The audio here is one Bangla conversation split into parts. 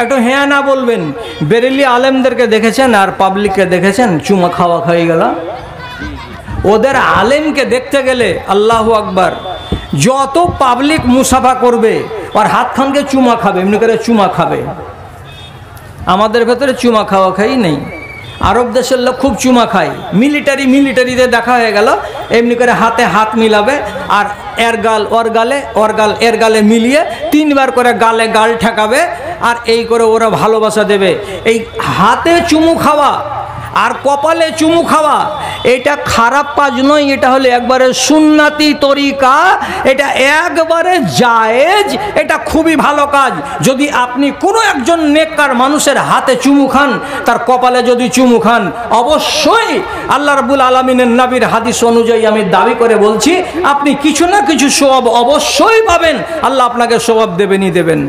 একটু হ্যাঁ না বলবেন। বেরেলি আলেমদেরকে দেখেছেন আর পাবলিককে দেখেছেন চুমা খাওয়া খাই গেল। ওদের আলেমকে দেখতে গেলে আল্লাহু আকবার, যত পাবলিক মুসাফা করবে আর হাতখানকে চুমা খাবে, এমনি করে চুমা খাবে। আমাদের ভেতরে চুমা খাওয়া খাই নেই। আরব দেশের লোক খুব চুমা খায়। মিলিটারিতে দেখা হয়ে গেল এমনি করে হাতে হাত মিলাবে আর এর গাল ওর গালে, ওর গাল এর গালে মিলিয়ে 3 বার করে গালে গাল ঠেকাবে আর এই করে ওরা ভালোবাসা দেবে। এই হাতে চুমু খাওয়া আর কপালে চুমু খাওয়া এটা খারাপ কাজ নয়, এটা হলো একবারে সুন্নাতি তরিকা, এটা একবারে জায়েজ, এটা খুবই ভালো কাজ। যদি আপনি কোনো একজন নেককার মানুষের হাতে চুমু খান, তার কপালে যদি চুমু খান, অবশ্যই আল্লাহ রাব্বুল আলামিনের নবীর হাদিস অনুযায়ী আমি দাবি করে বলছি আপনি কিছু না কিছু সওয়াব অবশ্যই পাবেন। আল্লাহ আপনাকে সওয়াব দেবেনই দেবেন।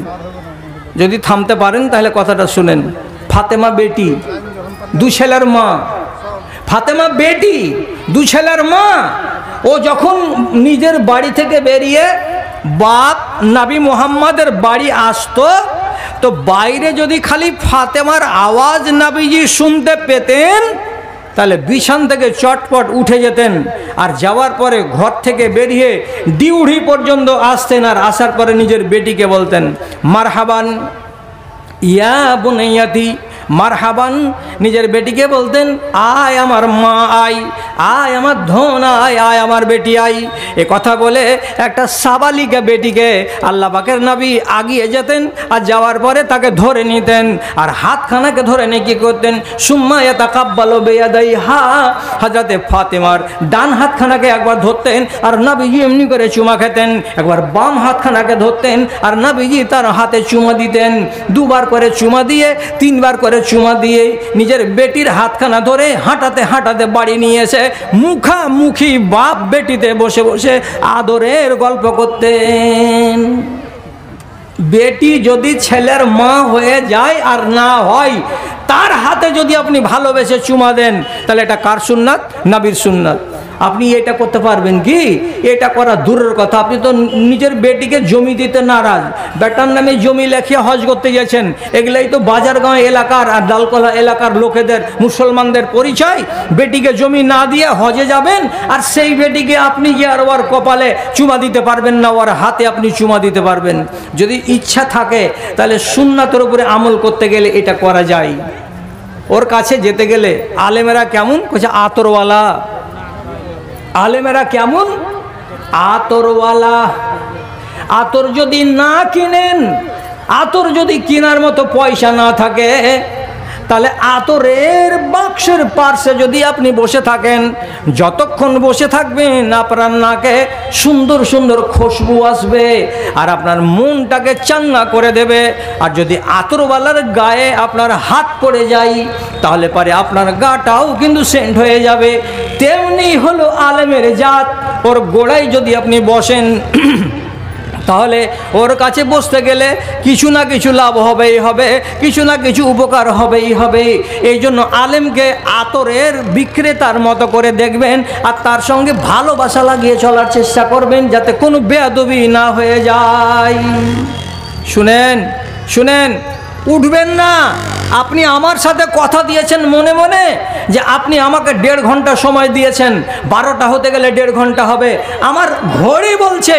যদি থামতে পারেন তাহলে কথাটা শুনেন। ফাতেমা বেটি, 2 ছেলের মা। ফাতেমা বেটি, 2 ছেলের মা। ও যখন নিজের বাড়ি থেকে বেরিয়ে বাপ নবী মুহাম্মাদের বাড়ি আসতো, তো বাইরে যদি খালি ফাতেমার আওয়াজ নবীজি শুনতে পেতেন তাহলে বিছান থেকে চটপট উঠে যেতেন। আর যাওয়ার পরে ঘর থেকে বেরিয়ে ডিউটি পর্যন্ত আসতেন। আর আসার পরে নিজের বেটিকে বলতেন মারহাবান ইয়া বুনাইয়াতি, মারহাবান। নিজের বেটিকে বলতেন আয় আমার মা আয়, আয় আমার ধন আয়, আয় আমার বেটি আয়। এ কথা বলে একটা সাবালিকা বেটিকে আল্লাহ পাকের নবী আগিয়ে যেতেন আর যাওয়ার পরে তাকে ধরে নিতেন আর হাতখানাকে ধরে নিয়ে কী করতেন, সুম্মা ইয়াতাকাব্বালু বিয়াদাইহা। হযরতে ফাতেমার ডান হাতখানাকে একবার ধরতেন আর নবীজি এমনি করে চুমা খেতেন। একবার বাম হাতখানাকে ধরতেন আর নবীজি তার হাতে চুমা দিতেন। 2 বার করে চুমা দিয়ে 3 বার করে চুমা দিয়ে নিজের বেটির হাতখানা ধরে হাঁটাতে হাঁটাতে বাড়ি নিয়ে এসে মুখামুখি বাপ বেটিতে বসে বসে আদরের গল্প করতেন। বেটি যদি ছেলের মা হয়ে যায় আর না হয়, তার হাতে যদি আপনি ভালোবেসে চুমা দেন তাহলে এটা কার সুন্নাত? নবীর সুন্নাত। আপনি এটা করতে পারবেন কি? এটা করা দূরের কথা। আপনি তো নিজের বেটিকে জমি দিতে নারাজ, বেটার নামে জমি লেখিয়ে হজ করতে গেছেন। এগুলাই তো বাজারগাঁও এলাকার আর ডালকলা এলাকার লোকেদের, মুসলমানদের পরিচয়। বেটিকে জমি না দিয়ে হজে যাবেন আর সেই বেটিকে আপনি গিয়ে আর ওর কপালে চুমা দিতে পারবেন না, ওর হাতে আপনি চুমা দিতে পারবেন। যদি ইচ্ছা থাকে তাহলে সুন্নাতের উপরে আমল করতে গেলে এটা করা যায়। ওর কাছে যেতে গেলে আলেমেরা কেমন বলছে, আতরওয়ালা। আলেমেরা কেমন? আতরওয়ালা। আতর যদি না কিনেন, আতর যদি কেনার মতো পয়সা না থাকে, তাহলে আতরের বাক্সের পার্শ্বে যদি আপনি বসে থাকেন, যতক্ষণ বসে থাকবেন আপনার নাকে সুন্দর সুন্দর খুশবু আসবে আর আপনার মনটাকে চাঙ্গা করে দেবে। আর যদি আতরওয়ালার গায়ে আপনার হাত পড়ে যায় তাহলে পরে আপনার গাটাও কিন্তু সেন্ট হয়ে যাবে। তেমনি হলো আলেমের জাত। ওর গোড়ায় যদি আপনি বসেন তাহলে ওর কাছে বসতে গেলে কিছু না কিছু লাভ হবেই হবে, কিছু না কিছু উপকার হবেই হবে। এই জন্য আলেমকে আতরের বিক্রেতার মতো করে দেখবেন আর তার সঙ্গে ভালোবাসা লাগিয়ে চলার চেষ্টা করবেন যাতে কোনো বেয়াদবি না হয়ে যায়। শুনেন শুনেন, উঠবেন না। আপনি আমার সাথে কথা দিয়েছেন মনে মনে যে আপনি আমাকে 1.5 ঘন্টা সময় দিয়েছেন, 12টা হতে গেলে 1.5 ঘন্টা হবে। আমার ঘড়ি বলছে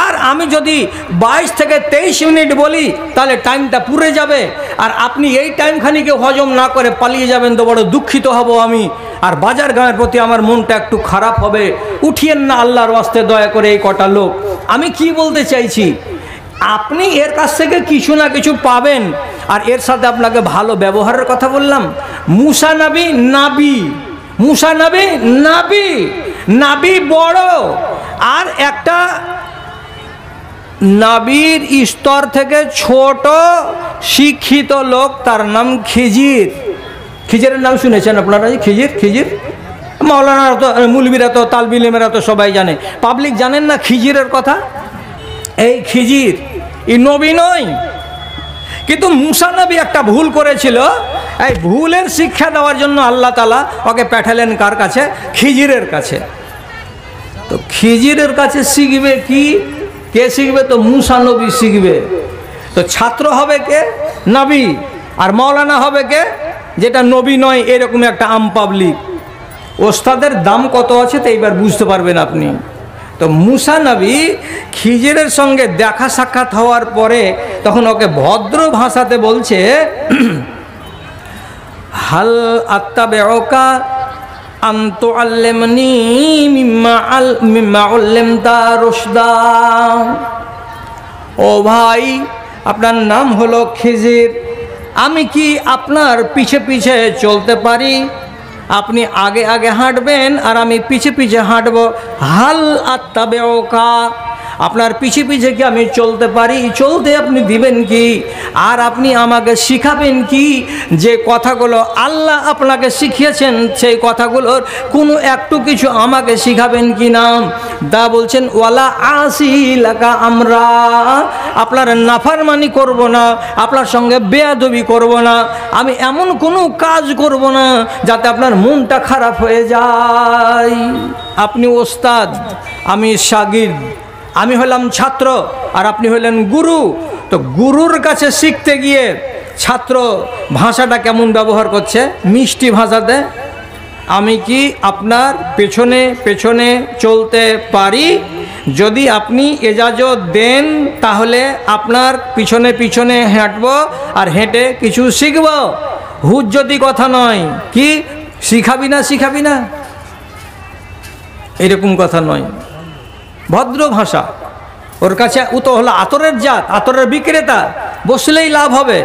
আর আমি যদি 22 থেকে 23 মিনিট বলি তাহলে টাইমটা পুরে যাবে। আর আপনি এই টাইমখানিকে হজম না করে পালিয়ে যাবেন তো বড় দুঃখিত হব আমি, আর বাজার গাঁয়ের প্রতি আমার মনটা একটু খারাপ হবে। উঠিয়েন না আল্লাহর ওয়াস্তে দয়া করে এই কটা লোক। আমি কি বলতে চাইছি, আপনি এর কাছ থেকে কিছু না কিছু পাবেন আর এর সাথে আপনাকে ভালো ব্যবহারের কথা বললাম। মুসা নবী নাবি, মুসা নবী নাবি, নাবি বড়, আর একটা নাবির স্তর থেকে ছোট শিক্ষিত লোক, তার নাম খিজির। খিজিরের নাম শুনেছেন আপনারা? খিজির, খিজির মাওলানারা তো, মুলবিরা তো, তালবিলেমেরা তো সবাই জানে। পাবলিক জানেন না খিজিরের কথা? এই খিজির এই নবী নয়, কিন্তু মুসা নবী একটা ভুল করেছিল। এই ভুলের শিক্ষা দেওয়ার জন্য আল্লাহ তাআলা ওকে পাঠালেন কার কাছে? খিজিরের কাছে। তো খিজিরের কাছে শিখবে কি? কে শিখবে? তো মুসা নবী শিখবে। তো ছাত্র হবে কে? নবী, আর মৌলানা হবে কে, যেটা নবী নয় এরকম একটা আম পাবলিক। ওস্তাদের দাম কত আছে তো এইবার বুঝতে পারবেন আপনি। তো মুসা নবী খিজিরের সঙ্গে দেখা সাক্ষাৎ হওয়ার পরে তখন ওকে ভদ্র ভাষাতে বলছে, হাল আত্তাবিউকা আন তুআল্লিমনি মিম্মা উল্লিমতা রুশদা। ও ভাই, আপনার নাম হলো খিজির, আমি কি আপনার পিছে পিছে চলতে পারি? আপনি আগে আগে হাঁটবেন আর আমি পিছে পিছে হাঁটবো। হাল আত্তাবিউকা, আপনার পিছে পিছে কি আমি চলতে পারি? চলতে আপনি দিবেন কি? আর আপনি আমাকে শিখাবেন কি? যে কথাগুলো আল্লাহ আপনাকে শিখিয়েছেন সেই কথাগুলোর কোনো একটু কিছু আমাকে শিখাবেন কি না? দা বলছেন, ওয়ালা আসি লাকা আমরা, আপনার নাফরমানি করব না, আপনার সঙ্গে বেয়াদবি করব না, আমি এমন কোনো কাজ করব না যাতে আপনার মনটা খারাপ হয়ে যায়। আপনি ওস্তাদ, আমি শাগির্দ, আমি হলাম ছাত্র আর আপনি হলেন গুরু। তো গুরুর কাছে শিখতে গিয়ে ছাত্র ভাষাটা কেমন ব্যবহার করছে, মিষ্টি ভাষাতে। আমি কি আপনার পেছনে পেছনে চলতে পারি? যদি আপনি এজাজত দেন তাহলে আপনার পিছনে পিছনে হাঁটবো আর হেঁটে কিছু শিখব। হুজ্জতি কথা নয়, কি শিখাবি না শিখাবি না এরকম কথা নয়, ভদ্র ভাষা। ওর কাছে ও তো হলো আতরের জাত, আতরের বিক্রেতা, বসলেই লাভ হবে।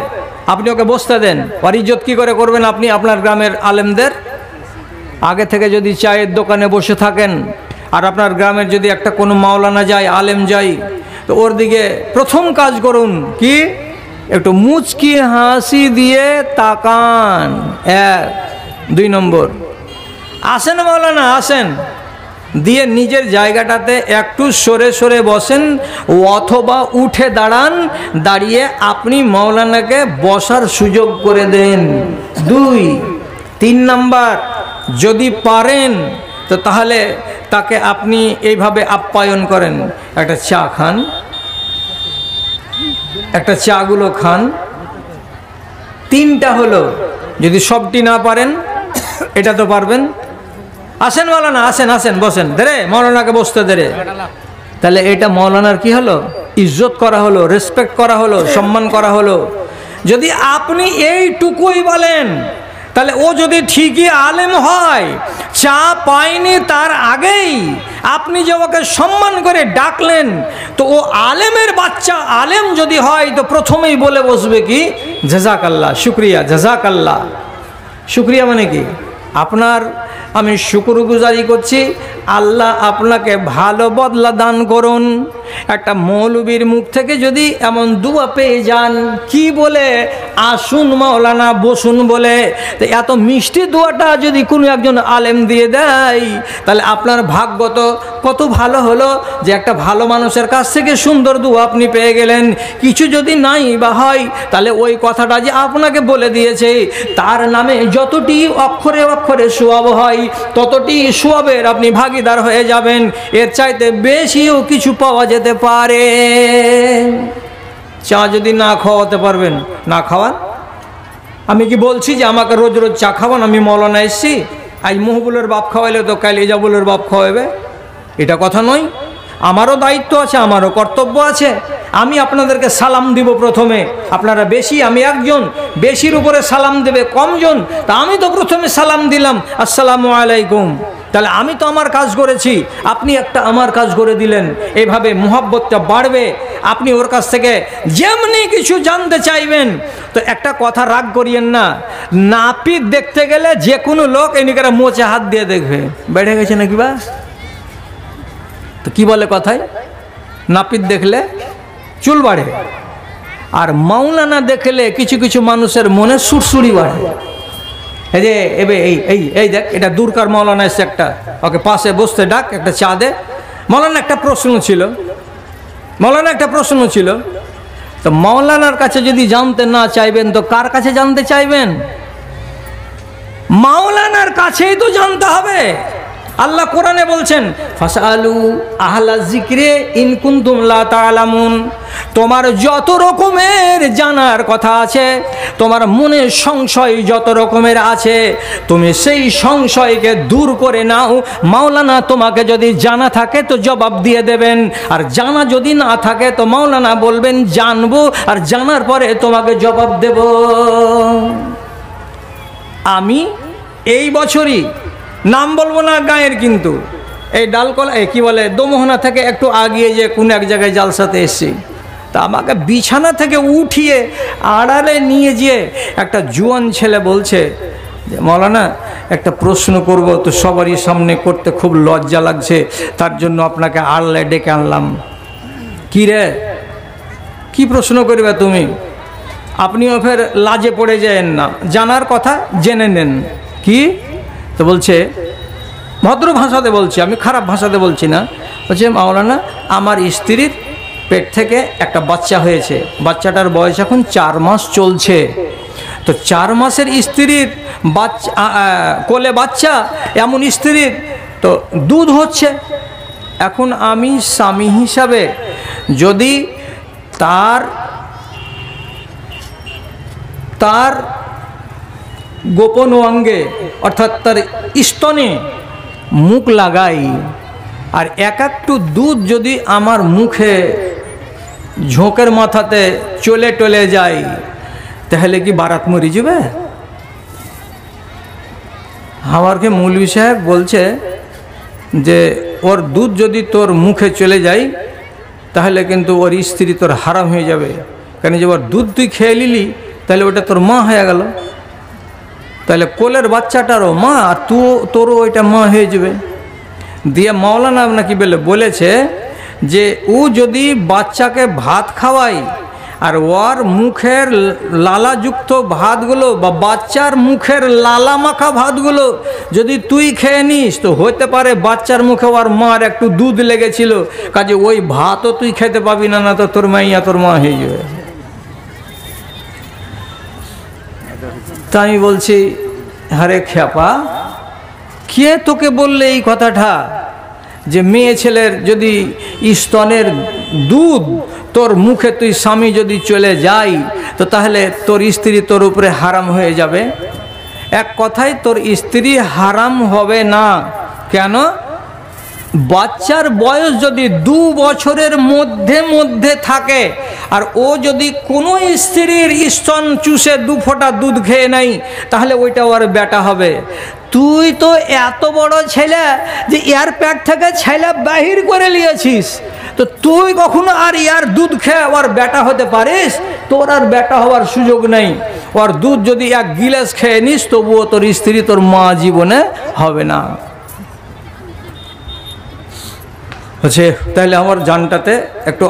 আপনি ওকে বসতে দেন। আর ইজ্জত কী করে করবেন আপনি আপনার গ্রামের আলেমদের? আগে থেকে যদি চায়ের দোকানে বসে থাকেন আর আপনার গ্রামের যদি একটা কোনো মাওলানা যায়, আলেম যায়, তো ওর দিকে প্রথম কাজ করুন কি, একটু মুচকি হাসি দিয়ে তাকান। 1 2 নম্বর, আসেন মাওলানা আসেন, দিয়ে নিজের জায়গাটাতে একটু সরে সরে বসেন অথবা উঠে দাঁড়ান, দাঁড়িয়ে আপনি মাওলানাকে বসার সুযোগ করে দেন। 2 3 নাম্বার, যদি পারেন তো তাহলে তাকে আপনি এইভাবে আপ্যায়ন করেন, একটা চা খান, একটা চাগুলো খান। 3টা হলো, যদি সবটি না পারেন এটা তো পারবেন, আসেন মাওলানা আসেন আসেন বসেন, দেরে মাওলানাকে বসতে দেরে। তাহলে এটা মাওলানার কি হলো, ইজ্জত করা হলো, রেসপেক্ট করা হলো, সম্মান করা হলো। যদি আপনি এইটুকুই বলেন তাহলে ও যদি ঠিকই আলেম হয়, চা পায়নি তার আগেই আপনি যে ওকে সম্মান করে ডাকলেন, তো ও আলেমের বাচ্চা আলেম যদি হয় তো প্রথমেই বলে বসবে কি, জাযাকাল্লাহ, শুক্রিয়া, জাযাকাল্লাহ। শুক্রিয়া মানে কি, আপনার আমি শুকরগুজারি করছি, আল্লাহ আপনাকে ভালো বদলা দান করুন। একটা মৌলবীর মুখ থেকে যদি এমন দুয়া পেয়ে যান, কি বলে আসুন মাওলানা বসুন বলে, তো এত মিষ্টি দোয়াটা যদি কোনো একজন আলেম দিয়ে দেয় তাহলে আপনার ভাগ্য তো কত ভালো হলো যে একটা ভালো মানুষের কাছ থেকে সুন্দর দোয়া আপনি পেয়ে গেলেন। কিছু যদি নাই বা হয় তাহলে ওই কথাটা যে আপনাকে বলে দিয়েছে তার নামে যতটি অক্ষরে অক্ষরে সোয়াব হয় ততটি সোয়াবের আপনি ভাগিদার হয়ে যাবেন। এর চাইতে বেশিও কিছু পাওয়া যেতে পারে। চা যদি না খাওয়াতে পারবেন না খাওয়ান। আমি কি বলছি যে আমাকে রোজ রোজ চা খাওয়ান? আমি মৌলানা এসছি, আজ মহবুলের বাপ খাওয়াইলে তো কাল এজাবুলের বাপ খাওয়াবে, এটা কথা নয়। আমারও দায়িত্ব আছে, আমারও কর্তব্য আছে। আমি আপনাদেরকে সালাম দিব প্রথমে, আপনারা বেশি, আমি একজন, বেশির উপরে সালাম দেবে কমজন, তা আমি তো প্রথমে সালাম দিলাম আসসালামু আলাইকুম। তাহলে আমি তো আমার কাজ করেছি, আপনি একটা আমার কাজ করে দিলেন। এইভাবে মুহাব্বতটা বাড়বে। আপনি ওর কাছ থেকে যেমনি কিছু জানতে চাইবেন, তো একটা কথা রাগ করিয়েন না, নাপিত দেখতে গেলে যে কোনো লোক এনিকারা মোচে হাত দিয়ে দেখবে বেড়ে গেছে নাকি বা, তো কি বলে কথায়, নাপিত দেখলে চুল বাড়ে, আর মাওলানা দেখলে কিছু কিছু মানুষের মনে সুরসুরি বাড়ে। এই যে এবে এই এই এই দেখ, এটা দূরকার মাওলানা এসে, একটা ওকে পাশে বসতে ডাক, একটা চা দে। মাওলানা একটা প্রশ্ন ছিল, তো মাওলানার কাছে যদি জানতে না চাইবেন তো কার কাছে জানতে চাইবেন? মাওলানার কাছেই তো জানতে হবে। আল্লাহ কোরআনে বলছেন ফাসআলু আহলা যিকরি ইন কুনতুম লা তা'লামুন, তোমার যত রকমের জানার কথা আছে, তোমার মনে সংশয় যত রকমের আছে, তুমি সেই সংশয়কে দূর করে নাও। মাওলানা তোমাকে যদি জানা থাকে তো জবাব দিয়ে দেবেন, আর জানা যদি না থাকে তো মাওলানা বলবেন জানবো, আর জানার পরে তোমাকে জবাব দেব। আমি এই বছরই, নাম বলবো না গায়ের, কিন্তু এই ডালকলা কি বলে দোমোহনা থেকে একটু আগিয়ে যে কোন এক জায়গায় জালসাতে এসেছি, তা আমাকে বিছানা থেকে উঠিয়ে আড়ালে নিয়ে গিয়ে একটা জুয়ান ছেলে বলছে যে মৌলানা একটা প্রশ্ন করব, তো সবারই সামনে করতে খুব লজ্জা লাগছে, তার জন্য আপনাকে আড়ালে ডেকে আনলাম। কি রে, কি প্রশ্ন করবে তুমি? আপনিও ফের লাজে পড়ে যায়েন না, জানার কথা জেনে নেন। কি? তো বলছে, ভদ্র ভাষাতে বলছি, আমি খারাপ ভাষাতে বলছি না, বলছে মাওলানা আমার স্ত্রীর পেট থেকে একটা বাচ্চা হয়েছে, বাচ্চাটার বয়স এখন 4 মাস চলছে। তো 4 মাসের স্ত্রীর বাচ্চা, কোলে বাচ্চা, এমন স্ত্রীর তো দুধ হচ্ছে। এখন আমি স্বামী হিসাবে যদি তার গোপন অঙ্গে অর্থাৎ তার স্তনে মুখ লাগাই, আর একটু দুধ যদি আমার মুখে ঝোঁকের মাথাতে চলে যায়, তাহলে কি বারাত মরি যাবে? আমাকে মৌলভী সাহেব বলছে যে ওর দুধ যদি তোর মুখে চলে যায় তাহলে কিন্তু ওর স্ত্রী তোর হারাম হয়ে যাবে, কারণ যে ওর দুধ তুই খেয়ে নিলি তাহলে ওটা তোর মা হয়ে গেল, তাহলে কোলের বাচ্চাটারও মা, আর তোরও ওইটা মা হয়ে যাবে। দিয়ে মাওলানা নাকি বলেছে যে ও যদি বাচ্চাকে ভাত খাওয়াই আর ওর মুখের লালাযুক্ত ভাতগুলো বা বাচ্চার মুখের লালা মাখা ভাতগুলো যদি তুই খেয়ে নিস, তো হতে পারে বাচ্চার মুখে ওর মার একটু দুধ লেগেছিল, কাজে ওই ভাতও তুই খেতে পাবি না, না তো তোর মাইয়া তোর মা হয়ে যাবে। তা আমি বলছি, আরে খ্যাপা, কে তোকে বললে এই কথাটা যে মেয়ে ছেলের যদি স্তনের দুধ তোর মুখে তুই স্বামী যদি চলে যায় তো তাহলে তোর স্ত্রী তোর উপরে হারাম হয়ে যাবে? এক কথায় তোর স্ত্রী হারাম হবে না। কেন? বাচ্চার বয়স যদি 2 বছরের মধ্যে থাকে আর ও যদি কোনো স্ত্রীর স্তন চুষে 2 ফোঁটা দুধ খেয়ে নাই, তাহলে ওইটা ওর বেটা হবে। তুই তো এত বড় ছেলে যে ইয়ার পেট থেকে ছেলে বাহির করে নিয়েছিস, তো তুই কখনো আর ইয়ার দুধ খেয়ে ওর বেটা হতে পারিস? তোর আর বেটা হওয়ার সুযোগ নেই। ওর দুধ যদি 1 গিলাস খেয়ে নিস তবুও তোর স্ত্রী তোর মা জীবনে হবে না। হচ্ছে তাহলে আমার জানটাতে একটু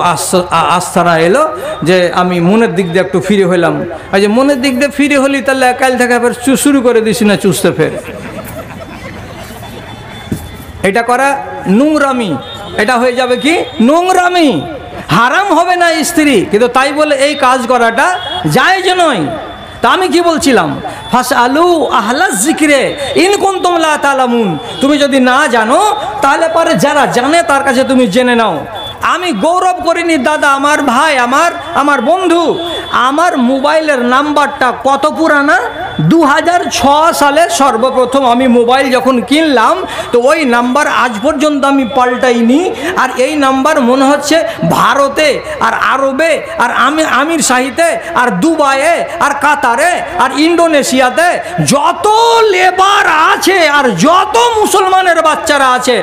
আস্থানা এলো যে আমি মনের দিক দিয়ে একটু ফিরে হইলাম। আর যে মনের দিক দিয়ে ফিরে হলি তাহলে কাল থেকে ফের শুরু করে দিস না চুষতে, ফের এটা করা নোংরামি, এটা হয়ে যাবে কি নোংরামি। হারাম হবে না স্ত্রী, কিন্তু তাই বলে এই কাজ করাটা জায়েজ নয়। তা আমি কি বলছিলাম, ফাসআলু আহলা যিকরি ইন কুনতুম লা তা'লামুন, তুমি যদি না জানো তাহলে পরে যারা জানে তার কাছে তুমি জেনে নাও। আমি গৌরব করিনি দাদা, আমার ভাই, আমার বন্ধু, আমার মোবাইলের নাম্বারটা কত পুরানা? 2006 সালে সর্বপ্রথম আমি মোবাইল যখন কিনলাম, তো ওই নাম্বার আজ পর্যন্ত আমি পাল্টাইনি। আর এই নাম্বার মনে হচ্ছে ভারতে আর আরবে আর আমির শাহিতে আর দুবাইয়ে আর কাতারে আর ইন্ডোনেশিয়াতে যত লেবার আছে আর যত মুসলমানের বাচ্চারা আছে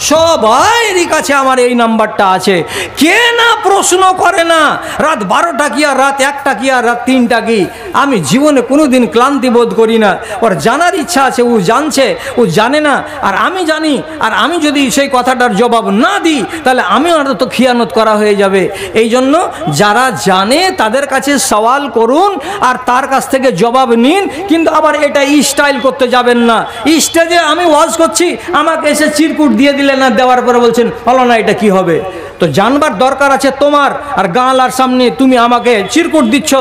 সবাইয়েরই কাছে আমার এই নাম্বারটা আছে। কে না প্রশ্ন করে না রাত 12টা কি আর রাত 1টা কি আর রাত 3টা কি? আমি জীবনে কোনোদিন ক্লান্তি বোধ করি না। ওর জানার ইচ্ছা আছে, ও জানছে, ও জানে না আর আমি জানি। আর আমি যদি সেই কথাটার জবাব না দিই তাহলে আমিও তো খিয়ানত করা হয়ে যাবে। এই জন্য যারা জানে তাদের কাছে সওয়াল করুন আর তার কাছ থেকে জবাব নিন, কিন্তু আবার এটা স্টাইল করতে যাবেন না। স্টেজে আমি ওয়াজ করছি, আমাকে এসে চিরকুট দিয়ে দিলেন না, দেওয়ার পরে বলছেন হলো না, এটা কি হবে? তো জানবার দরকার আছে তোমার, আর গাঁলার সামনে তুমি আমাকে চিরকুট দিচ্ছ,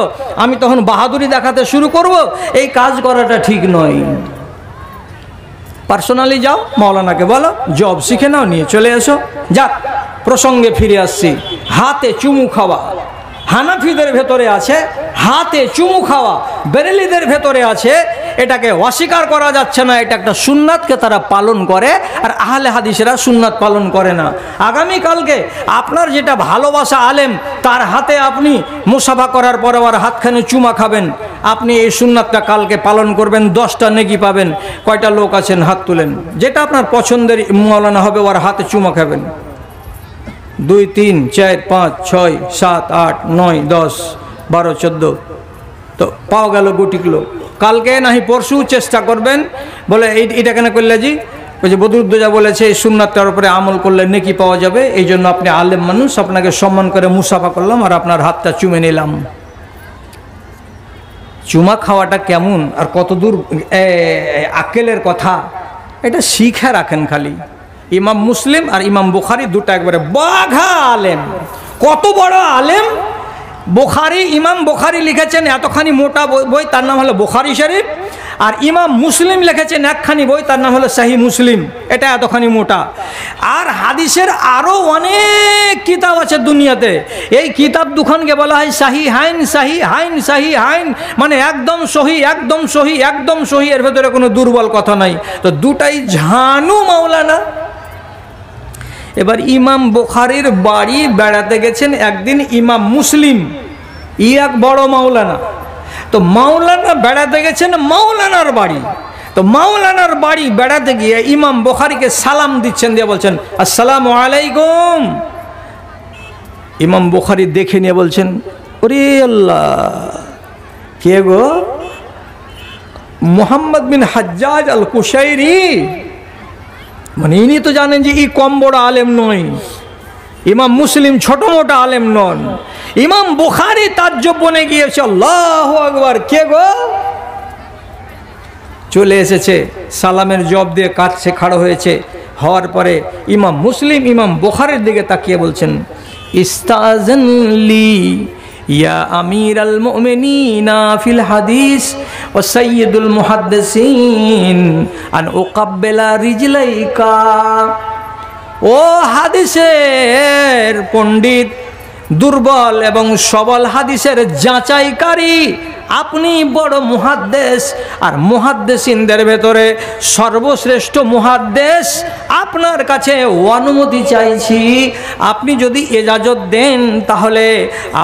আমি তখন বাহাদুরি দেখাতে শুরু করব। এই কাজ করাটা ঠিক নয়। পার্সোনালি যাও, মাওলানাকে বলো জব শিখে নাও, নিয়ে চলে এসো। যাক, প্রসঙ্গে ফিরে আসছি। হাতে চুমু খাওয়া হানাফিদের ভেতরে আছে, হাতে চুমু খাওয়া বেরেলিদের ভেতরে আছে। এটাকে অস্বীকার করা যাচ্ছে না, এটা একটা সুন্নাতকে তারা পালন করে, আর আহলে হাদিসেরা সুন্নাত পালন করে না। আগামীকালকে আপনার যেটা ভালোবাসা আলেম, তার হাতে আপনি মুসাফা করার পরে আর হাতখানে চুমা খাবেন, আপনি এই সুন্নাতটা কালকে পালন করবেন, 10টা নেকি পাবেন। কয়টা লোক আছেন হাত তুলেন, যেটা আপনার পছন্দের মাওলানা হবে ওর হাতে চুমা খাবেন। 2 3 4 5 6 7 8 9 10 12 14 তো পাওয়া গেল গুটিগুলো। কালকে নাহি পরশু চেষ্টা করবেন। বলে এইটা কেন করলে জি? ওই যে বদরুদ্দোজা বলেছে এই সুন্নাতটার উপরে আমল করলে নেকি পাওয়া যাবে, এই জন্য আপনি আলেম মানুষ, আপনাকে সম্মান করে মুসাফা করলাম আর আপনার হাতটা চুমে নিলাম। চুমা খাওয়াটা কেমন আর কতদূর আকেলের কথা, এটা শিখে রাখেন খালি। ইমাম মুসলিম আর ইমাম বুখারী দুটো একবারে বাঘা আলেম। কত বড় আলেম! বুখারী, ইমাম বুখারী লিখেছেন এতখানি মোটা বই, তার নাম হলো বুখারী শরীফ। আর ইমাম মুসলিম লিখেছেন একখানি বই, তার নাম হলো সহিহ মুসলিম, এটা এতখানি মোটা। আর হাদিসের আরও অনেক কিতাব আছে দুনিয়াতে। এই কিতাব দুখানকে বলা হয় সাহি হাইন, সাহি হাইন, সাহি হাইন, মানে একদম সহি, একদম সহি, একদম সহি, এর ভেতরে কোনো দুর্বল কথা নাই। তো দুটাই ঝানু মাওলানা। এবার ইমাম বুখারীর বাড়ি বেড়াতে গেছেন একদিন ইমাম মুসলিম, এক বড় মাওলানা। তো মাওলানা বেড়াতে গেছেন মাওলানার বাড়ি। তো মাওলানার বাড়ি বেড়াতে গিয়ে ইমাম বুখারীকে সালাম দিচ্ছেন, দিয়ে বলছেন আসসালামু আলাইকুম। ইমাম বুখারী দেখে নিয়ে বলছেন ওরে আল্লাহ, কে গো? মুহাম্মদ বিন হাজ্জাজ আল কুশাইরি। মানে ইনি তো জানেন যে ই কম বড় আলেম নয়, ইমাম মুসলিম ছোট মোটা আলেম নন। ইমাম বুখারী তাজ্জব বনে গিয়েছে, আল্লাহু আকবার, কে গো? চলে এসেছে, সালামের জবাব দিয়ে কাছে খাড়া হয়েছে। হওয়ার পরে ইমাম মুসলিম ইমাম বুখারীর দিকে তাকিয়ে বলছেন ইস্তাজন লি ইয়া আমিরাল মুমিনিনা ফিল হাদিস ওয়া সাইয়্যিদুল মুহাদ্দিসিন আন উকাব্বিলা রিজলাইকা। ও হাদিসের পণ্ডিত, দুর্বল এবং সবল হাদিসের যাচাইকারী, আপনি বড় মুহাদ্দিস, আর মুহাদ্দিসিনদের ভেতরে সর্বশ্রেষ্ঠ মুহাদ্দিস। আপনার কাছে অনুমতি চাইছি, আপনি যদি এজাজত দেন তাহলে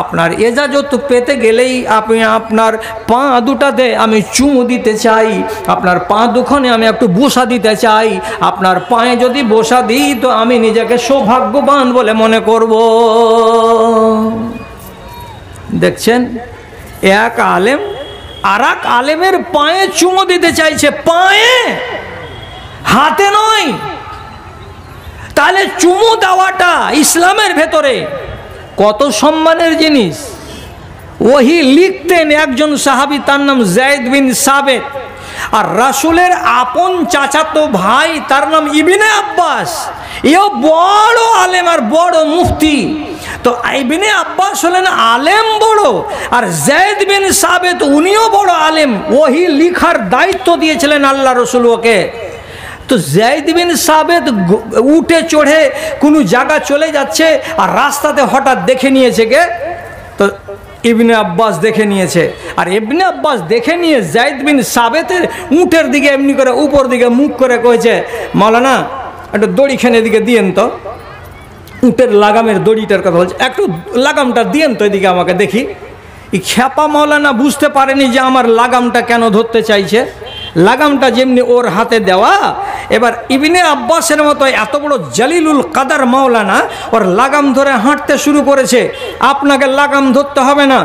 আপনার এজাজত পেতে গেলেই আপনি আপনার পা দুটাতে আমি চুমু দিতে চাই, আপনার পা দুখানে আমি একটু বসা দিতে চাই। আপনার পায়ে যদি বসা দিই তো আমি নিজেকে সৌভাগ্যবান বলে মনে করব। দেখছেন, এক আলেম আর এক আলেমের পায়ে চুমো দিতে চাইছে, পায়ে, হাতে নয়। তাহলে চুমু দেওয়াটা ইসলামের ভেতরে কত সম্মানের জিনিস। ওহি লিখতেন একজন সাহাবী, তার নাম যায়েদ বিন সাবেত, আর রাসূলের আপন চাচাতো ভাই, তার নাম ইবনে আব্বাস। এও বড় আলেম আর বড় মুফতি। তো ইবনে আব্বাস হলেন আলেম বড়, আর যায়েদ বিন সাবেত উনিও বড় আলেম। ওহি লিখার দায়িত্ব দিয়েছিলেন আল্লাহ রসুল ওকে। তো যায়েদ বিন সাবেত উঠে চড়ে কোনো জায়গা চলে যাচ্ছে, আর রাস্তাতে হঠাৎ দেখে নিয়েছে কে? তো ইবনে আব্বাস দেখে নিয়েছে। আর ইবনে আব্বাস দেখে নিয়ে যায়েদ বিন সাবেতের উটের দিকে এমনি করে উপর দিকে মুখ করে কয়েছে, মাওলানা একটু দড়িখানে এদিকে দিয়েন তো। উটের লাগামের দড়িটার কথা বলছে, একটু লাগামটা দিয়েন তো এদিকে আমাকে দেখি। এই খ্যাপা মাওলানা বুঝতে পারেনি যে আমার লাগামটা কেন ধরতে চাইছে। লাগামটা যেমনি ওর হাতে দেওয়া, এবার ইবনে আব্বাসের মতো এত বড় জালিলুল কাদার মাওলানা ওর লাগাম ধরে হাঁটতে শুরু করেছে। আপনাকে লাগাম ধরতে হবে না,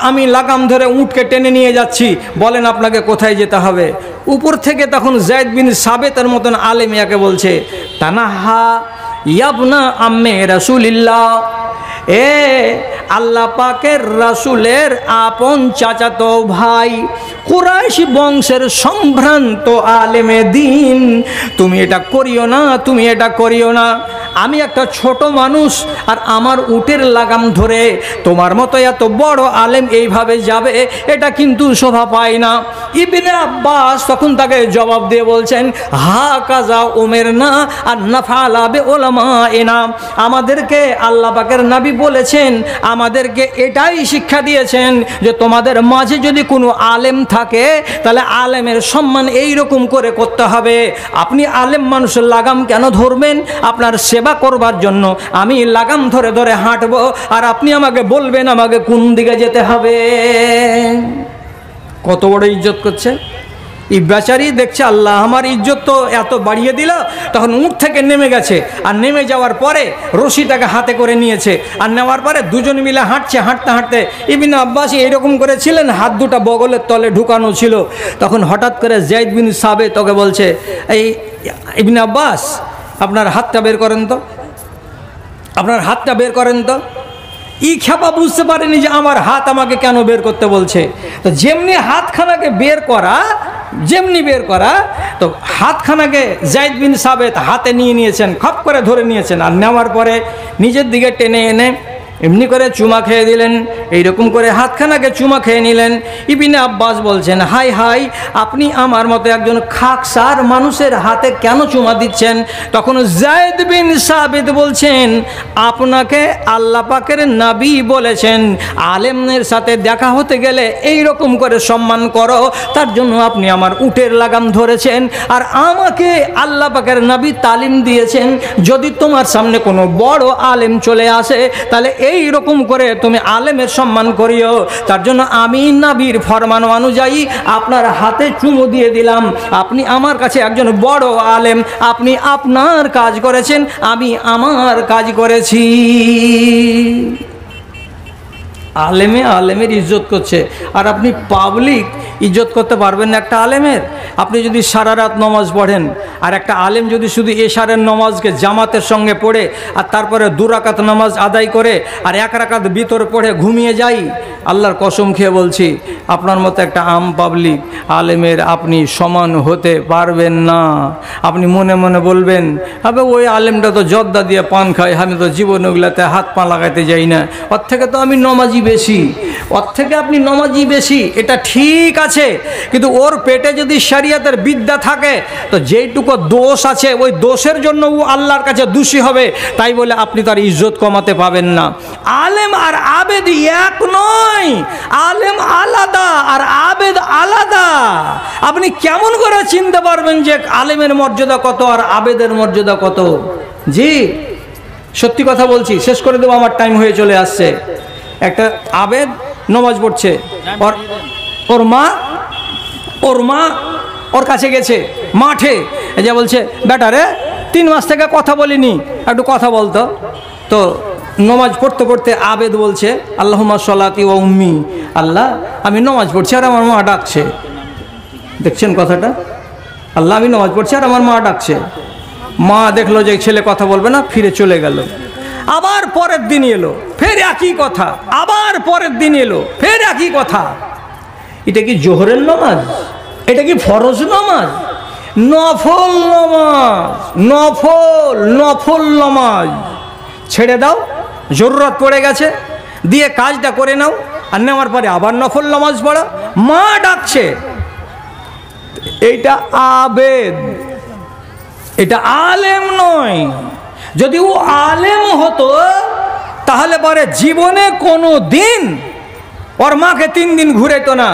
আমি লাগাম ধরে উটকে টেনে নিয়ে যাচ্ছি, বলেন আপনাকে কোথায় যেতে হবে। উপর থেকে তখন যায়েদ বিন সাবেতের মতন আলেম ইয়াকে বলছে, তানাহা ইয়াবনা আম্মে রাসূলিল্লাহ, এ আল্লাহ পাকের রাসূলের আপন চাচাতো ভাই, কুরাইশ বংশের সম্ভ্রান্ত আলেমে দিন, তুমি এটা করিও না, তুমি এটা করিও না। আমি একটা ছোট মানুষ আর আমার উটের লাগাম ধরে তোমার মতো এত বড় আলেম এইভাবে যাবে, এটা কিন্তু শোভা পায় না। ইবনে আব্বাস তখন তাকে জবাব দিয়ে বলছেন, হা কাজা ওমের না আর নাফালা বে ওলামা এনাম, আমাদেরকে আল্লাহ পাকের নবী বলেছেন, আমাদেরকে এটাই শিক্ষা দিয়েছেন যে তোমাদের মাঝে যদি কোনো আলেম থাকে তাহলে আলেমের সম্মান এই রকম করে করতে হবে। আপনি আলেম মানুষের লাগাম কেন ধরবেন? আপনার সেবা করবার জন্য আমি লাগাম ধরে ধরে হাঁটবো, আর আপনি আমাকে বলবেন আমাকে কোন দিকে যেতে হবে। কত বড় ইজ্জত করছে এই বেচারি। দেখছে আল্লাহ আমার ইজ্জত তো এত বাড়িয়ে দিল, তখন উঠ থেকে নেমে গেছে, আর নেমে যাওয়ার পরে রশিটাকে হাতে করে নিয়েছে, আর নেওয়ার পরে দুজন মিলে হাঁটছে। হাঁটতে হাঁটতে ইবনে আব্বাস এইরকম করেছিলেন, হাত দুটা বগলের তলে ঢুকানো ছিল। তখন হঠাৎ করে যায়েদ বিন সাবিত তোকে বলছে, এই ইবনে আব্বাস আপনার হাতটা বের করেন তো, আপনার হাতটা বের করেন তো। ই খেপা বুঝতে পারেনি যে আমার হাত আমাকে কেন বের করতে বলছে। তো যেমনি হাতখানাকে বের করা, যেমনি বের করা, তো হাতখানাকে যায়েদ বিন সাবিত হাতে নিয়ে নিয়েছেন, খপ করে ধরে নিয়েছেন, আর নেওয়ার পরে নিজের দিকে টেনে এনে এমনি করে চুমা খেয়ে দিলেন। এইরকম করে হাতখানাকে চুমা খেয়ে নিলেন। ইবনে আব্বাস বলছেন, হাই হাই, আপনি আমার মতো একজন খাকসার মানুষের হাতে কেন চুমা দিচ্ছেন? তখন যায়েদ বিন সাবিত বলছেন, আপনাকে আল্লাহ পাকের নবী বলেছেন আলেমের সাথে দেখা হতে গেলে এই রকম করে সম্মান করো, তার জন্য আপনি আমার উটের লাগাম ধরেছেন। আর আমাকে আল্লাহ পাকের নবী তালিম দিয়েছেন যদি তোমার সামনে কোনো বড় আলেম চলে আসে তাহলে এই রকম করে তুমি আলেমের সম্মান করিও। তার জন্য আমি নবীর ফরমান অনুযায়ী আপনার হাতে চুমু দিয়ে দিলাম। আপনি আমার কাছে একজন বড় আলেম, আপনি আপনার কাজ করেছেন, আমি আমার কাজ করেছি। আলেমে আলেমের ইজ্জত করছে, আর আপনি পাবলিক ইজ্জত করতে পারবেন না একটা আলেমের? আপনি যদি সারা রাত নমাজ পড়েন, আর একটা আলেম যদি শুধু এশারের নমাজকে জামাতের সঙ্গে পড়ে আর তারপরে 2 রাকাত নামাজ আদায় করে আর 1 রাকাত ভিতরে পড়ে ঘুমিয়ে যাই, আল্লাহর কসম খেয়ে বলছি আপনার মতো একটা আম পাবলিক আলেমের আপনি সমান হতে পারবেন না। আপনি মনে মনে বলবেন, আবে ওই আলেমটা তো জর্দা দিয়ে পান খায়, আমি তো জীবন ওগুলাতে হাত পা লাগাইতে যাই না, ওর থেকে তো আমি নমাজি বেশি, ওর থেকে আপনি নমাজি বেশি, এটা ঠিক আছে। কিন্তু ওর পেটে যদি শরিয়তের বিদ্যা থাকে তো যেইটুকু দোষ আছে ওই দোষের জন্য ও আল্লাহর কাছে দোষী হবে, তাই বলে আপনি তার ইজ্জত কমাতে পাবেন না। আলেম আর আবেদ এক নয়, আলেম আলাদা আর আবেদ আলাদা। আপনি কেমন করে চিনতে পারবেন যে আলেমের মর্যাদা কত আর আবেদের মর্যাদা কত? জি সত্যি কথা বলছি, শেষ করে দেবো, আমার টাইম হয়ে চলে আসছে। একটা আবেদ নমাজ পড়ছে, ওর মা ওর কাছে গেছে মাঠে, যে বলছে, বেটা রে 3 মাস থেকে কথা বলিনি, একটু কথা বলতো। তো নমাজ পড়তে পড়তে আবেদ বলছে, আল্লাহুম্মা সলাতি ওয়া উম্মি, আল্লাহ আমি নমাজ পড়ছি আর আমার মা ডাকছে। দেখছেন কথাটা? আল্লাহ আমি নমাজ পড়ছি আর আমার মা ডাকছে। মা দেখলো যে ছেলে কথা বলবে না, ফিরে চলে গেল। আবার পরের দিন এলো, ফের একই কথা। আবার পরের দিন এলো, ফের একই কথা। এটা কি জোহরের নামাজ? এটা কি ফরজ নামাজ? নফল নামাজ, নফল নামাজ। ছেড়ে দাও, জরুরত পড়ে গেছে, দিয়ে কাজটা করে নাও, আর নেওয়ার পরে আবার নফল নামাজ পড়া। মা ডাকছে, এইটা আবেদ, এটা আলেম নয়। যদি ও আলেম হতো তাহলে পরে জীবনে কোনো দিন ওর মাকে 3 দিন ঘুরেতো না।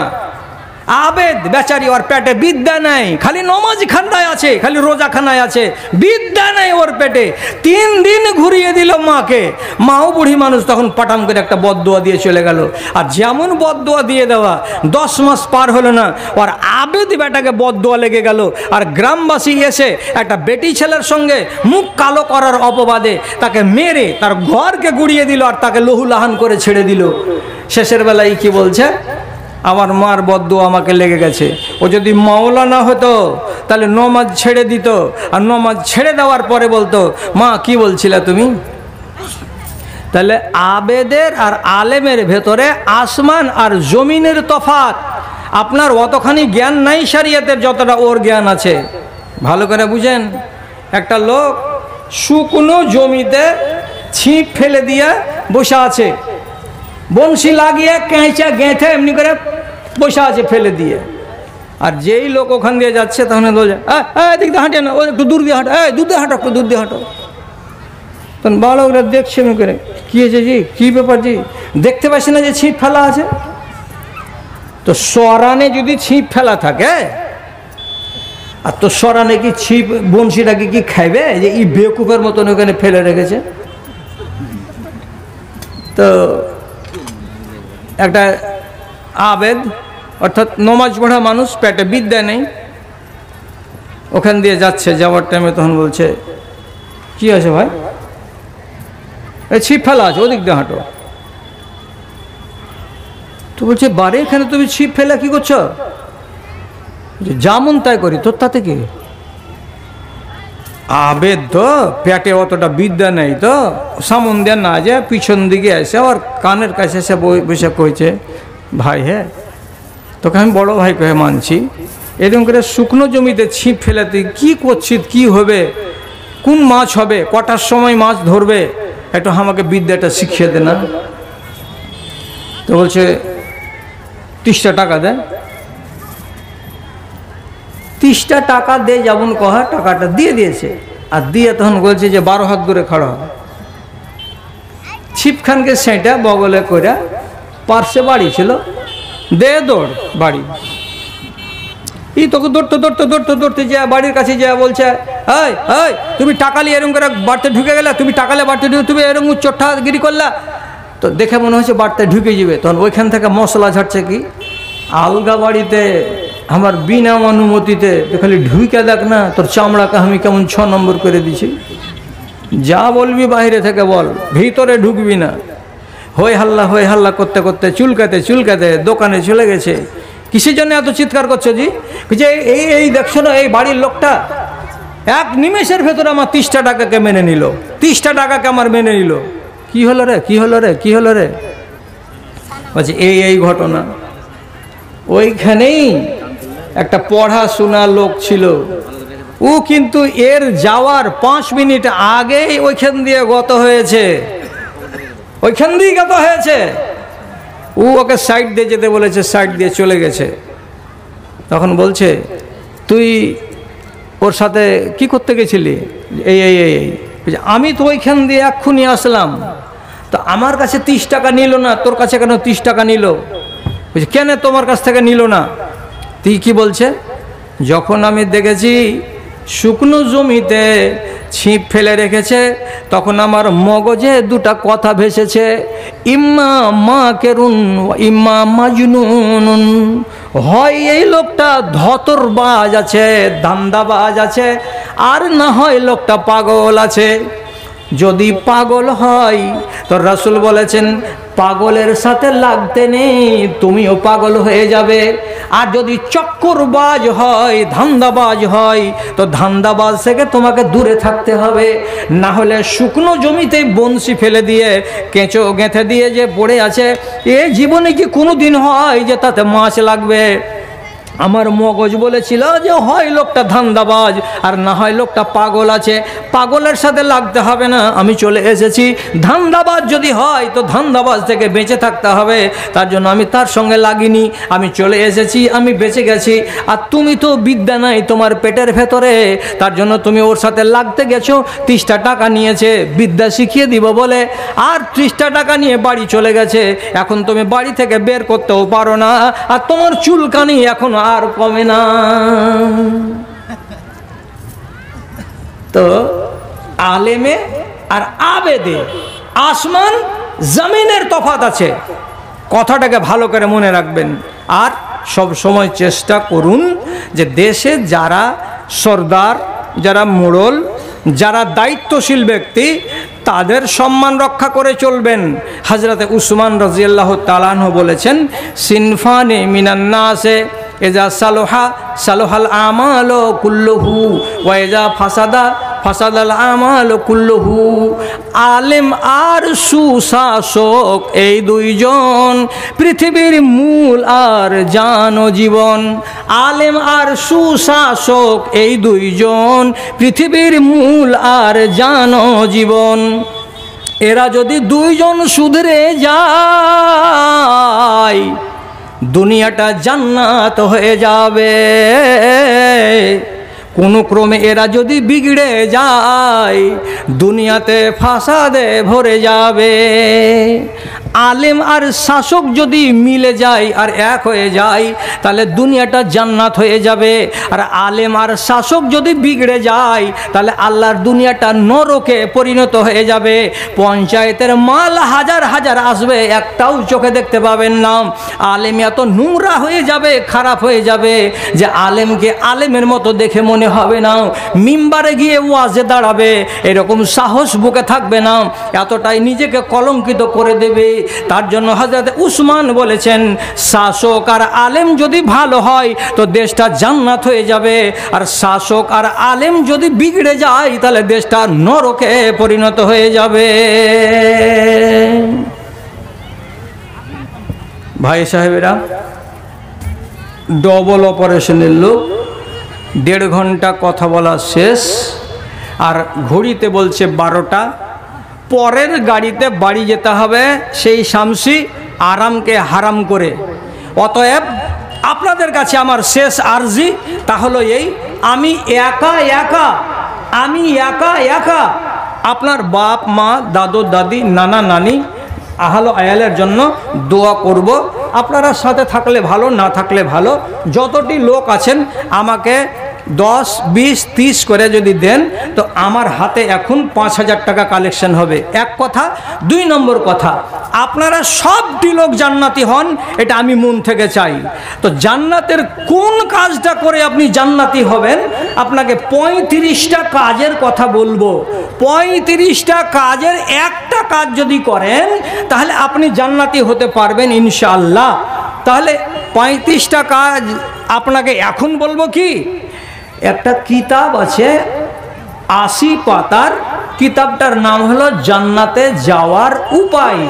আবেদ বেচারি, ওর পেটে বিদ্যা নাই, খালি নমাজ খানায় আছে, খালি রোজা খানায় আছে, বিদ্যা নাই ওর পেটে। 3 দিন ঘুরিয়ে দিল মাকে। মাও বুড়ি মানুষ, তখন পাঠাম করে একটা বদদোয়া দিয়ে চলে গেল। আর যেমন বদদোয়া দিয়ে দেওয়া, 10 মাস পার হলো না, ওর আবেদ বেটাকে বদদোয়া লেগে গেল। আর গ্রামবাসী এসে একটা বেটি ছেলের সঙ্গে মুখ কালো করার অপবাদে তাকে মেরে তার ঘরকে গুড়িয়ে দিল, আর তাকে লহুলাহান করে ছেড়ে দিল। শেষের বেলায় কি বলছে? আমার মার বদদোয়া আমাকে লেগে গেছে। ও যদি মাওলানা হতো তাহলে নমাজ ছেড়ে দিত, আর নমাজ ছেড়ে দেওয়ার পরে বলতো, মা কি বলছিলে তুমি? তাহলে আবেদের আর আলেমের ভেতরে আসমান আর জমিনের তফাৎ। আপনার অতখানি জ্ঞান নাই শরিয়তের যতটা ওর জ্ঞান আছে। ভালো করে বুঝেন। একটা লোক শুকনো জমিতে ছিপ ফেলে দিয়ে বসে আছে, বংশী লাগিয়ে কেঁচা গেঁথে এমনি করে বসে আছে ফেলে দিয়ে। আর যেই লোক ওখান দিয়ে যাচ্ছে তখন বলছে দিক দিয়ে হাঁটে না, ও একটু দূর দিয়ে হাঁটো, দূর দিয়ে হাঁটো, একটু দূর দিয়ে হাঁটো। তখন বালকরা দেখছে এমনি করে, কী হয়েছে জি, কী ব্যাপার জি, দেখতে পাচ্ছি না যে ছিপ ফেলা আছে? তো সরানে যদি ছিপ ফেলা থাকে, আর তো সরানে কি ছিপ বংশীটাকে কি খাইবে যে এই বেকুফের মতন ওখানে ফেলে রেখেছে? তো একটা আবেদ অর্থাৎ নমাজ পড়া মানুষ, পেটে বিদ্যা নেই, ওখান দিয়ে যাচ্ছে, যাওয়ার টাইমে তখন বলছে কি আছে ভাই, এই ছিপ ফেলা আছে, ওদিক দিয়ে হাঁটো। তো বলছে বারে এখানে তুমি ছিপ ফেলা কি করছো? যেমন তাই করি, তোর তাতে কি? আবেদ তো পেটে অতটা বিদ্যা নেই, তো সামন দিয়ে না যায় পিছন দিকে এসে আর কানের কাছে এসে বসে কইছে ভাই, হ্যাঁ তোকে আমি বড় ভাই কয়ে মানছি, এরকম করে শুকনো জমিতে ছিপ ফেলে তুই কী করছিস, কী হবে, কোন মাছ হবে, কটার সময় মাছ ধরবে, একটু আমাকে বিদ্যাটা শিখিয়ে দে না। তো বলছে 30টা টাকা দেয়। 30টা টাকা দে যেমন কহা, টাকাটা দিয়ে দিয়েছে। আর দিয়ে তখন বলছে যে 12 হাত দূরে খাড়া হবে, ছিপখানকে সেটা বগলে করে পার্শ্বে বাড়ি ছিল, দে দৌড় বাড়ি। এই তোকে দৌড়তে দৌড়তে দৌড়তে দৌড়তে যা বাড়ির কাছে যা বলছে তুমি টাকা নিয়ে এরকম করে বাড়িতে ঢুকে গেলে, তুমি টাকা নিয়ে বাড়িতে ঢুকে তুমি এরকম চোট্টাগিরি করলা। তো দেখে মনে হচ্ছে বাড়িতে ঢুকে যাবে, তখন ওইখান থেকে মশলা ঝাড়ছে কি, আলগা বাড়িতে আমার বিনা অনুমতিতে খালি ঢুকে দেখ না, তোর চামড়াকে আমি কেমন 6 নম্বর করে দিছি, যা বলবি বাইরে থেকে বল, ভিতরে ঢুকবি না। হই হাল্লা করতে করতে চুলকাতে চুলকাতে দোকানে চলে গেছে। কিসের জন্য এত চিৎকার করছো জি? যে এই দেখছো না, এই বাড়ির লোকটা এক নিমেষের ভেতরে আমার 30টা টাকাকে মেনে নিল, 30টা টাকাকে আমার মেনে নিল। কি হলো রে, কি হলো রে, কি হলো রে? বলছে এই ঘটনা। ওইখানেই একটা পড়াশোনা লোক ছিল, ও কিন্তু এর যাওয়ার 5 মিনিট আগেই ওইখান দিয়ে গত হয়েছে, ওইখান দিয়ে গত হয়েছে। ও ওকে সাইড দিয়ে যেতে বলেছে, সাইড দিয়ে চলে গেছে। তখন বলছে তুই ওর সাথে কি করতে গেছিলি? এই আমি তো ওইখান দিয়ে এক্ষুনি আসলাম, তো আমার কাছে 30 টাকা নিল না, তোর কাছে কেন 30 টাকা নিল? বলছে কেন তোমার কাছ থেকে নিল না? তুই কি বলছে? যখন আমি দেখেছি শুকনো জমিতে ছিপ ফেলে রেখেছে, তখন আমার মগজে 2টা কথা ভেসেছে, ইম্মা মাকেরুন ইম্মা মাজনুন। হয় এই লোকটা ধতরবাজ আছে, ধান্দাবাজ আছে, আর না হয় লোকটা পাগল আছে। যদি পাগল হয় তো রাসূল বলেছেন পাগলের সাথে লাগতে নেই, তুমিও পাগল হয়ে যাবে। আর যদি চক্করবাজ হয়, ধান্দাবাজ হয়, তো ধান্দাবাজ থেকে তোমাকে দূরে থাকতে হবে। না হলে শুকনো জমিতে বংশী ফেলে দিয়ে কেঁচো গেঁথে দিয়ে যে পড়ে আছে, এ জীবনে কি কোনো দিন হয় যে তাতে মাছ লাগবে? আমার মগজ বলেছিল যে হয় লোকটা ধান্দাবাজ আর না হয় লোকটা পাগল আছে, পাগলের সাথে লাগতে হবে না, আমি চলে এসেছি। ধান্দাবাজ যদি হয় তো ধান্দাবাজ থেকে বেঁচে থাকতে হবে, তার জন্য আমি তার সঙ্গে লাগিনি, আমি চলে এসেছি, আমি বেঁচে গেছি। আর তুমি তো বিদ্যা নাই তোমার পেটের ভেতরে, তার জন্য তুমি ওর সাথে লাগতে গেছো। 30টা টাকা নিয়েছে বিদ্যা শিখিয়ে দিব বলে, আর 30টা টাকা নিয়ে বাড়ি চলে গেছে। এখন তুমি বাড়ি থেকে বের করতেও পারো না, আর তোমার চুলকানি এখন আর কমে না। তো আলেমে আর আবেদে আসমান জমিনের তফাৎ আছে, কথাটাকে ভালো করে মনে রাখবেন। আর সব সময় চেষ্টা করুন যে দেশে যারা সর্দার, যারা মোড়ল, যারা দায়িত্বশীল ব্যক্তি, তাদের সম্মান রক্ষা করে চলবেন। হযরতে উসমান রাদিয়াল্লাহু তাআলা আনহু বলেছেন, সিনফানে মিনান নাসে এজা সালোহা সালোহাল আমালু কুল্লুহু ওয়া এজা ফাসাদা ফাসাদাল আমাল কুল্লুহু। আলেম আর সুশাসক এই দুইজন পৃথিবীর মূল আর জান ও জীবন। আলেম আর সুশাসক এই দুইজন পৃথিবীর মূল আর জান ও জীবন। এরা যদি দুইজন শুধরে যায় দুনিয়াটা জান্নাত হয়ে যাবে। কোনো ক্রমে এরা যদি বিগড়ে যায় দুনিয়াতে ফাসাদে ভরে যাবে। আলেম আর শাসক যদি মিলে যায় আর এক হয়ে যায় তাহলে দুনিয়াটা জান্নাত হয়ে যাবে। আর আলেম আর শাসক যদি বিগড়ে যায় তাহলে আল্লাহর দুনিয়াটা নরকে পরিণত হয়ে যাবে। পঞ্চায়েতের মাল হাজার হাজার আসবে, একটাও চোখে দেখতে পাবেন না। আলেম এত নোংরা হয়ে যাবে, খারাপ হয়ে যাবে যে আলেমকে আলেমের মতো দেখে মনে হবে না। মিম্বারে গিয়ে ওয়াজে দাঁড়াবে এরকম সাহস বুকে থাকবে না, এতটাই নিজেকে কলঙ্কিত করে দেবে। তার জন্য হযরত উসমান বলেছেন, শাসক আর আলেম যদি ভালো হয় তো দেশটা জান্নাত হয়ে যাবে, আর শাসক আর আলেম যদি বিগড়ে যায় তাহলে দেশটা নরকে পরিণত হয়ে যাবে। ভাই সাহেবেরা, ডবল অপারেশনের লোক, 1.5 ঘন্টা কথা বলা শেষ, আর ঘড়িতে বলছে 12টা। পরের গাড়িতে বাড়ি যেতে হবে সেই শামসি আরামকে হারাম করে। অতএব আপনাদের কাছে আমার শেষ আরজি তা হলো এই, আমি একা একা আপনার বাপ মা দাদু দাদি নানা নানি আহলো আয়ালের জন্য দোয়া করব। আপনারা সাথে থাকলে ভালো, না থাকলে ভালো। যতটি লোক আছেন আমাকে 10, 20, 30 করে যদি দেন তো আমার হাতে এখন 5,000 টাকা কালেকশন হবে। এক কথা। 2 নম্বর কথা, আপনারা সবটি লোক জান্নাতি হন, এটা আমি মন থেকে চাই। তো জান্নাতের কোন কাজটা করে আপনি জান্নাতি হবেন, আপনাকে 35টা কাজের কথা বলবো। 35টা কাজের একটা কাজ যদি করেন তাহলে আপনি জান্নাতি হতে পারবেন ইনশাআল্লাহ। তাহলে 35টা কাজ আপনাকে এখন বলবো কি? একটা কিতাব আছে 80 পাতার, কিতাবটার নাম হলো জান্নাতে যাওয়ার উপায়।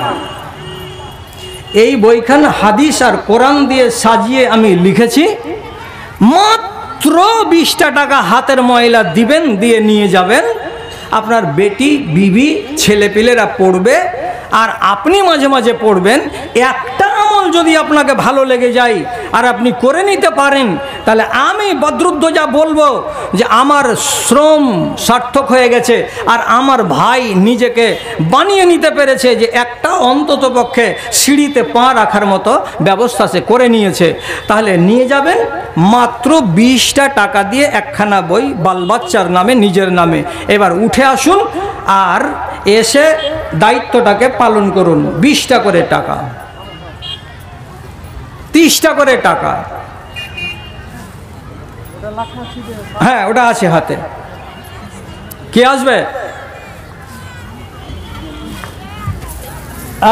এই বইখান হাদিস আর কোরআন দিয়ে সাজিয়ে আমি লিখেছি। মাত্র 20টা টাকা হাতের ময়লা দিবেন, দিয়ে নিয়ে যাবেন। আপনার বেটি বিবি ছেলেপিলেরা পড়বে, আর আপনি মাঝে মাঝে পড়বেন। একটা আমল যদি আপনাকে ভালো লেগে যায় আর আপনি করে নিতে পারেন তাহলে আমি বদরুদ্দোজা বলবো যে আমার শ্রম সার্থক হয়ে গেছে, আর আমার ভাই নিজেকে বানিয়ে নিতে পেরেছে যে একটা অন্তত পক্ষে সিঁড়িতে পা রাখার মতো ব্যবস্থা সে করে নিয়েছে। তাহলে নিয়ে যাবেন মাত্র 20টা টাকা দিয়ে একখানা বই, বালবাচ্চার নামে নিজের নামে। এবার উঠে আসুন আর এসে দায়িত্বটাকে পালন করুন। 20টা করে টাকা, 30টা করে টাকা। হ্যাঁ, ওটা আছে হাতে। কে আসবে?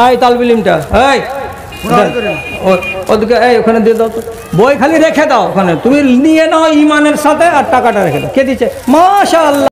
এই তালবিলিমটা, এই ওদিকে, এই ওখানে দিয়ে দাও তো। বই খালি রেখে দাও ওখানে, তুমি নিয়ে নাও ইমানের সাথে, আর টাকাটা রেখে দাও। কে দিচ্ছে? মাশাআল্লাহ।